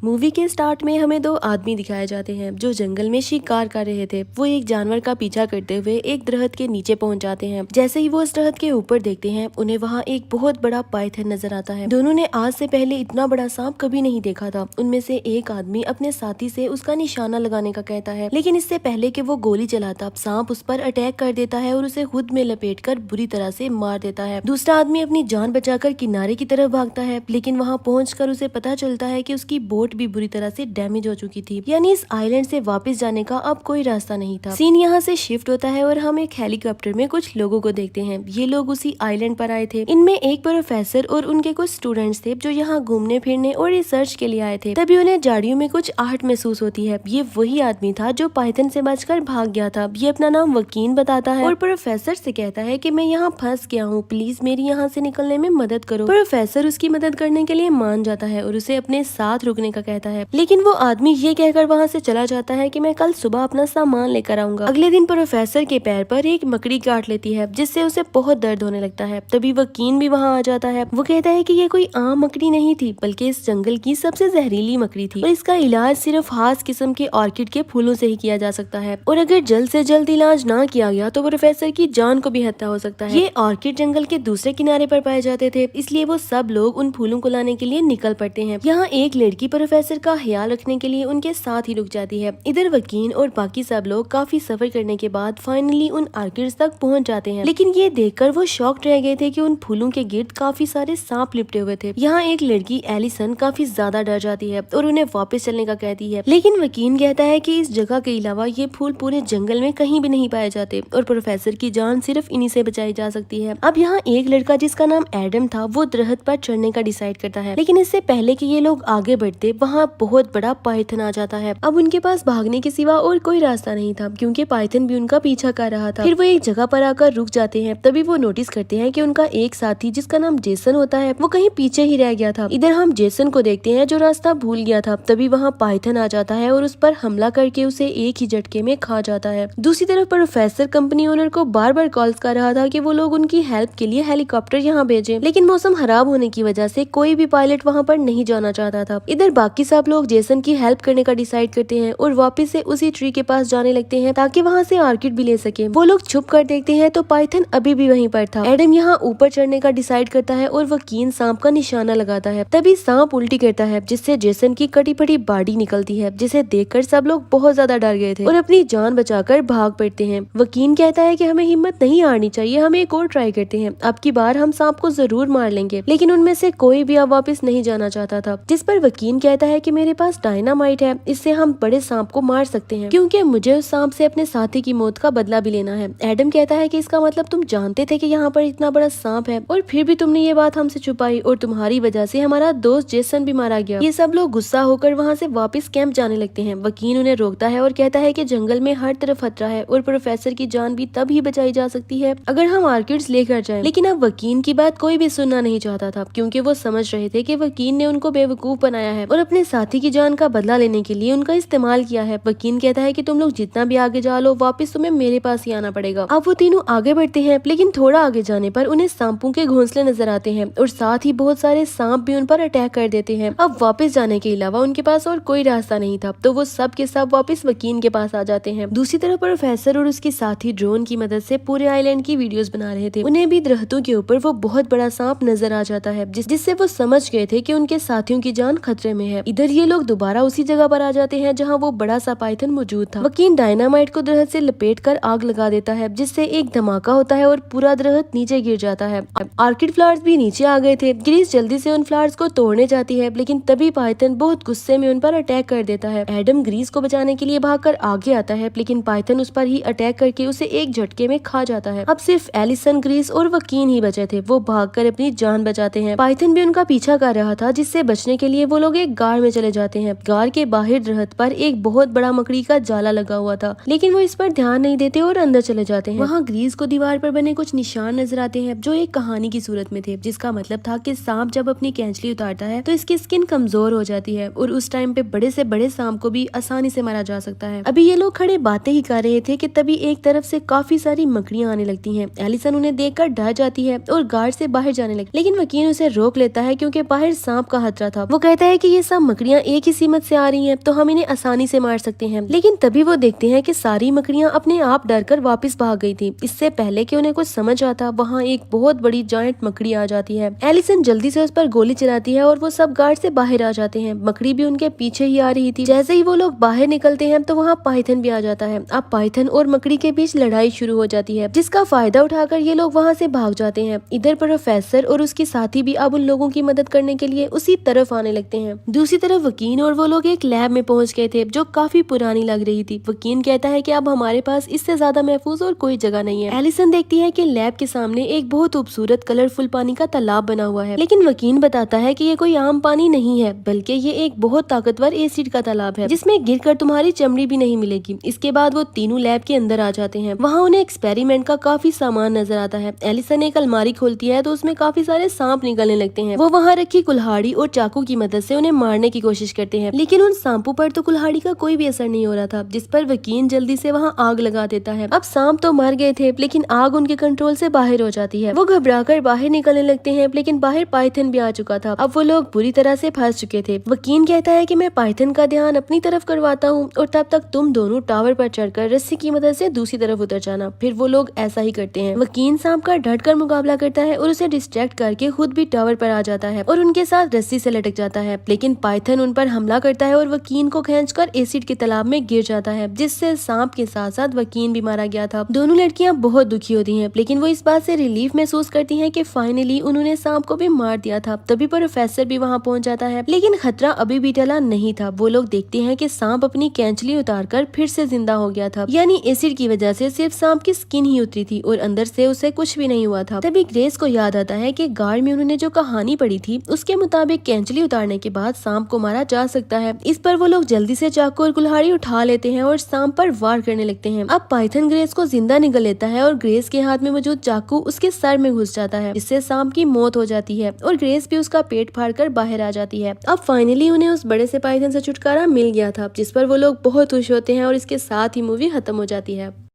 Movie के start में हमें दो आदमी दिखाए जाते हैं जो जंगल में शिकार कर रहे थे। वो एक जानवर का पीछा करते हुए एक दरख्त के नीचे पहुंच जाते हैं। जैसे ही वो उस दरख्त के ऊपर देखते हैं उन्हें वहाँ एक बहुत बड़ा पाइथन नजर आता है। दोनों ने आज से पहले इतना बड़ा सांप कभी नहीं देखा था। उनमें से एक आदमी अपने साथी से उसका निशाना लगाने का कहता है, लेकिन इससे पहले कि वो गोली चलाता सांप उस पर अटैक कर देता है और उसे खुद में लपेटकर बुरी तरह से मार देता है। दूसरा आदमी अपनी जान बचाकर किनारे की तरफ भागता है, लेकिन वहाँ पहुंचकर उसे पता चलता है कि उसकी बोट भी बुरी तरह से डैमेज हो चुकी थी। यानी इस आइलैंड से वापस जाने का अब कोई रास्ता नहीं था। सीन यहाँ से शिफ्ट होता है और हम एक हेलीकॉप्टर में कुछ लोगों को देखते हैं। ये लोग उसी आइलैंड पर आए थे। इनमें एक प्रोफेसर और उनके कुछ स्टूडेंट्स थे जो यहाँ घूमने फिरने और रिसर्च के लिए आए थे। तभी उन्हें झाड़ियों में कुछ आहट महसूस होती है। ये वही आदमी था जो पाइथन से बचकर भाग गया था। ये अपना नाम वकीन बताता है और प्रोफेसर से कहता है कि मैं यहाँ फंस गया हूँ, प्लीज मेरी यहाँ से निकलने में मदद करो। प्रोफेसर उसकी मदद करने के लिए मान जाता है और उसे अपने साथ रुकने का कहता है, लेकिन वो आदमी ये कहकर वहाँ से चला जाता है कि मैं कल सुबह अपना सामान लेकर आऊंगा। अगले दिन प्रोफेसर के पैर पर एक मकड़ी काट लेती है जिससे उसे बहुत दर्द होने लगता है। तभी वकीन भी वहाँ आ जाता है। वो कहता है कि ये कोई आम मकड़ी नहीं थी बल्कि इस जंगल की सबसे जहरीली मकड़ी थी और इसका इलाज सिर्फ खास किस्म के ऑर्किड के फूलों से ही किया जा सकता है और अगर जल्द से जल्द इलाज ना किया गया तो प्रोफेसर की जान को भी हत्या हो सकता है। ये ऑर्किड जंगल के दूसरे किनारे पर पाए जाते थे, इसलिए वो सब लोग उन फूलों को लाने के लिए निकल पड़ते हैं। यहाँ एक लड़की प्रोफेसर का ख्याल रखने के लिए उनके साथ ही रुक जाती है। इधर वकील और बाकी सब लोग काफी सफर करने के बाद फाइनली उन आर्किड्स तक पहुंच जाते हैं, लेकिन ये देखकर वो शॉक्ड रह गए थे कि उन फूलों के गिर्द काफी सारे सांप लिपटे हुए थे। यहाँ एक लड़की एलिसन काफी ज्यादा डर जाती है और उन्हें वापस चलने का कहती है, लेकिन वकील कहता है कि इस जगह के अलावा ये फूल पूरे जंगल में कहीं भी नहीं पाए जाते और प्रोफेसर की जान सिर्फ इन्हीं से बचाई जा सकती है। अब यहाँ एक लड़का जिसका नाम एडम था वो दरख्त पर चढ़ने का डिसाइड करता है, लेकिन इससे पहले कि ये लोग आगे बढ़ते वहाँ बहुत बड़ा पाइथन आ जाता है। अब उनके पास भागने के सिवा और कोई रास्ता नहीं था क्योंकि पाइथन भी उनका पीछा कर रहा था। फिर वो एक जगह पर आकर रुक जाते हैं। तभी वो नोटिस करते हैं कि उनका एक साथी जिसका नाम जेसन होता है वो कहीं पीछे ही रह गया था। इधर हम जेसन को देखते हैं जो रास्ता भूल गया था। तभी वहाँ पाइथन आ जाता है और उस पर हमला करके उसे एक ही झटके में खा जाता है। दूसरी तरफ प्रोफेसर कंपनी ओनर को बार बार कॉल्स कर रहा था कि वो लोग उनकी हेल्प के लिए हेलीकॉप्टर यहाँ भेजें, लेकिन मौसम खराब होने की वजह से कोई भी पायलट वहाँ पर नहीं जाना चाहता था। इधर बाकी सब लोग जेसन की हेल्प करने का डिसाइड करते हैं और वापस से उसी ट्री के पास जाने लगते हैं ताकि वहाँ से ऑर्किड भी ले सके। वो लोग छुप कर देखते हैं तो पाइथन अभी भी वहीं पर था। एडम यहाँ ऊपर चढ़ने का डिसाइड करता है और वकील सांप का निशाना लगाता है। तभी सांप उल्टी करता है जिससे जेसन की कटी फटी बॉडी निकलती है, जिसे देखकर सब लोग बहुत ज्यादा डर गए थे और अपनी जान बचाकर भाग पड़ते हैं। वकील कहता है कि हमें हिम्मत नहीं हारनी चाहिए, हमें एक और ट्राई करते हैं, अब की बार हम सांप को जरूर मार लेंगे। लेकिन उनमें से कोई भी अब वापस नहीं जाना चाहता था, जिस पर वकील कहता है कि मेरे पास डायनामाइट है, इससे हम बड़े सांप को मार सकते हैं क्योंकि मुझे उस सांप से अपने साथी की मौत का बदला भी लेना है। एडम कहता है कि इसका मतलब तुम जानते थे कि यहाँ पर इतना बड़ा सांप है और फिर भी तुमने ये बात हमसे छुपाई और तुम्हारी वजह से हमारा दोस्त जेसन भी मारा गया। ये सब लोग गुस्सा होकर वहाँ से वापस कैंप जाने लगते हैं। वकील उन्हें रोकता है और कहता है कि जंगल में हर तरफ खतरा है और प्रोफेसर की जान भी तब ही बचाई जा सकती है अगर हम ऑर्किड्स लेकर जाएं। लेकिन अब वकील की बात कोई भी सुनना नहीं चाहता था क्योंकि वो समझ रहे थे कि वकील ने उनको बेवकूफ बनाया है और अपने साथी की जान का बदला लेने के लिए उनका इस्तेमाल किया है। वकील कहता है कि तुम लोग जितना भी आगे जा लो वापस तुम्हें मेरे पास ही आना पड़ेगा। अब वो तीनों आगे बढ़ते हैं, लेकिन थोड़ा आगे जाने पर उन्हें सांपों के घोंसले नजर आते हैं और साथ ही बहुत सारे सांप भी उन पर अटैक कर देते हैं। अब वापस जाने के अलावा उनके पास और कोई रास्ता नहीं था, तो वो सब के सब वापस वकील के पास आ जाते हैं। दूसरी तरफ प्रोफेसर और उसके साथी ड्रोन की मदद से पूरे आइलैंड की वीडियोस बना रहे थे। उन्हें भी दरख्तों के ऊपर वो बहुत बड़ा सांप नजर आ जाता है जिससे वो समझ गए थे कि उनके साथियों की जान खतरे में है। इधर ये लोग दोबारा उसी जगह पर आ जाते हैं जहाँ वो बड़ा सा पाइथन मौजूद था। वकील डायनामाइट को दरख्त से लपेट कर आग लगा देता है जिससे एक धमाका होता है और पूरा दरख्त नीचे गिर जाता है। ऑर्किड फ्लावर्स भी नीचे आ गए थे। ग्रीस जल्दी से उन फ्लावर्स को तोड़ने जाती है, लेकिन तभी पाइथन बहुत गुस्से में उन पर अटैक कर देता है। एडम ग्रीस को बचाने के लिए भागकर आगे आता है, लेकिन पाइथन उस पर ही अटैक करके उसे एक झटके में खा जाता है। अब सिर्फ एलिसन, ग्रीस और वकील ही बचे थे। वो भागकर अपनी जान बचाते हैं। पाइथन भी उनका पीछा कर रहा था, जिससे बचने के लिए वो लोग एक गाड़ में चले जाते हैं। गाड़ के बाहर दरख्त पर एक बहुत बड़ा मकड़ी का जाला लगा हुआ था, लेकिन वो इस पर ध्यान नहीं देते और अंदर चले जाते हैं। वहाँ ग्रीस को दीवार पर बने कुछ निशान नजर आते हैं जो एक कहानी की सूरत में थे, जिसका मतलब था कि सांप जब अपनी कैंचली उतारता है तो इसकी स्किन कमजोर हो जाती है और उस टाइम पे बड़े से बड़े सांप को भी आसानी से मारा जा सकता है। अभी ये लोग खड़े बातें ही कर रहे थे कि तभी एक तरफ से काफी सारी मकड़ियां आने लगती हैं। एलिसन उन्हें देखकर डर जाती है और गार्ड से बाहर जाने लगती, लेकिन वकील उसे रोक लेता है क्योंकि बाहर सांप का खतरा था। वो कहता है कि ये सब मकड़ियाँ एक ही सीमत से आ रही हैं तो हम इन्हें आसानी से मार सकते हैं। लेकिन तभी वो देखते हैं कि सारी मकड़ियाँ अपने आप डरकर वापस भाग गई थी। इससे पहले कि उन्हें कुछ समझ आता, वहाँ एक बहुत बड़ी जायंट मकड़ी आ जाती है। एलिसन जल्दी से उस पर गोली चलाती है और वो सब गार्ड से बाहर आ जाते हैं। मकड़ी भी उनके पीछे ही आ रही थी। जैसे ही वो लोग बाहर निकलते हैं तो वहाँ पाइथन भी आ जाता है। अब पाइथन और मकड़ी के बीच लड़ाई शुरू हो जाती है, जिसका फायदा उठाकर ये लोग वहाँ से भाग जाते हैं। इधर प्रोफेसर और उसके साथी भी अब उन लोगों की मदद करने के लिए उसी तरफ आने लगते हैं। दूसरी तरफ वकील और वो लोग एक लैब में पहुंच गए थे जो काफी पुरानी लग रही थी। वकील कहता है कि अब हमारे पास इससे ज्यादा महफूज और कोई जगह नहीं है। एलिसन देखती है कि लैब के सामने एक बहुत खूबसूरत कलरफुल पानी का तालाब बना हुआ है, लेकिन वकील बताता है कि ये कोई आम पानी नहीं है, बल्कि ये एक बहुत ताकतवर एसिड का तालाब है जिसमें गिरकर तुम्हारी चमड़ी भी नहीं मिलेगी। इसके बाद वो तीनों लैब के अंदर आ जाते हैं। वहाँ उन्हें एक्सपेरिमेंट का काफी सामान नजर आता है। एलिसन एक अलमारी खोलती है तो उसमें काफी सारे सांप निकलने लगते हैं। वो वहाँ रखी कुल्हाड़ी और चाकू की मदद से उन्हें मारने की कोशिश करते हैं, लेकिन उन सांपों पर तो कुल्हाड़ी का कोई भी असर नहीं हो रहा था, जिस पर वकील जल्दी से वहाँ आग लगा देता है। अब सांप तो मर गए थे, लेकिन आग उनके कंट्रोल से बाहर हो जाती है। वो घबराकर बाहर निकलने लगते हैं, लेकिन बाहर पाइथन भी आ चुका था। अब वो लोग बुरी तरह से फंस चुके थे। वकील कहता है कि मैं पाइथन का ध्यान अपनी तरफ करवाता हूँ और तब तक तुम दोनों टावर पर चढ़कर रस्सी की मदद से दूसरी तरफ उतर जाना। फिर वो लोग ऐसा ही करते हैं। वकील सांप का डट कर मुकाबला करता है और उसे डिस्ट्रैक्ट करके खुद भी टावर पर आ जाता है और उनके साथ रस्सी से लटक जाता है, लेकिन पाइथन उन पर हमला करता है और वकील को खींचकर एसिड के तालाब में गिर जाता है, जिससे सांप के साथ साथ वकील भी मारा गया था। दोनों लड़कियां बहुत दुखी होती हैं, लेकिन वो इस बात से रिलीफ महसूस करती हैं कि फाइनली उन्होंने सांप को भी मार दिया था। तभी प्रोफेसर भी वहां पहुंच जाता है, लेकिन खतरा अभी भी टला नहीं था। वो लोग देखते हैं कि सांप अपनी कैंचली उतारकर फिर से जिंदा हो गया था, यानी एसिड की वजह से सिर्फ सांप की स्किन ही उतरी थी और अंदर से उसे कुछ भी नहीं हुआ था। तभी ग्रेस को याद आता है कि गार्ड में उन्होंने जो कहानी पढ़ी थी उसके मुताबिक कैंचली उतारने के बाद सांप को मारा जा सकता है। इस पर वो लोग जल्दी से चाकू और कुल्हाड़ी उठा लेते हैं और सांप पर वार करने लगते हैं। अब पाइथन ग्रेस को जिंदा निगल लेता है और ग्रेस के हाथ में मौजूद चाकू उसके सर में घुस जाता है, जिससे सांप की मौत हो जाती है और ग्रेस भी उसका पेट फाड़कर बाहर आ जाती है। अब फाइनली उन्हें उस बड़े से पाइथन से छुटकारा मिल गया था, जिस पर वो लोग बहुत खुश होते हैं और इसके साथ ही मूवी खत्म हो जाती है।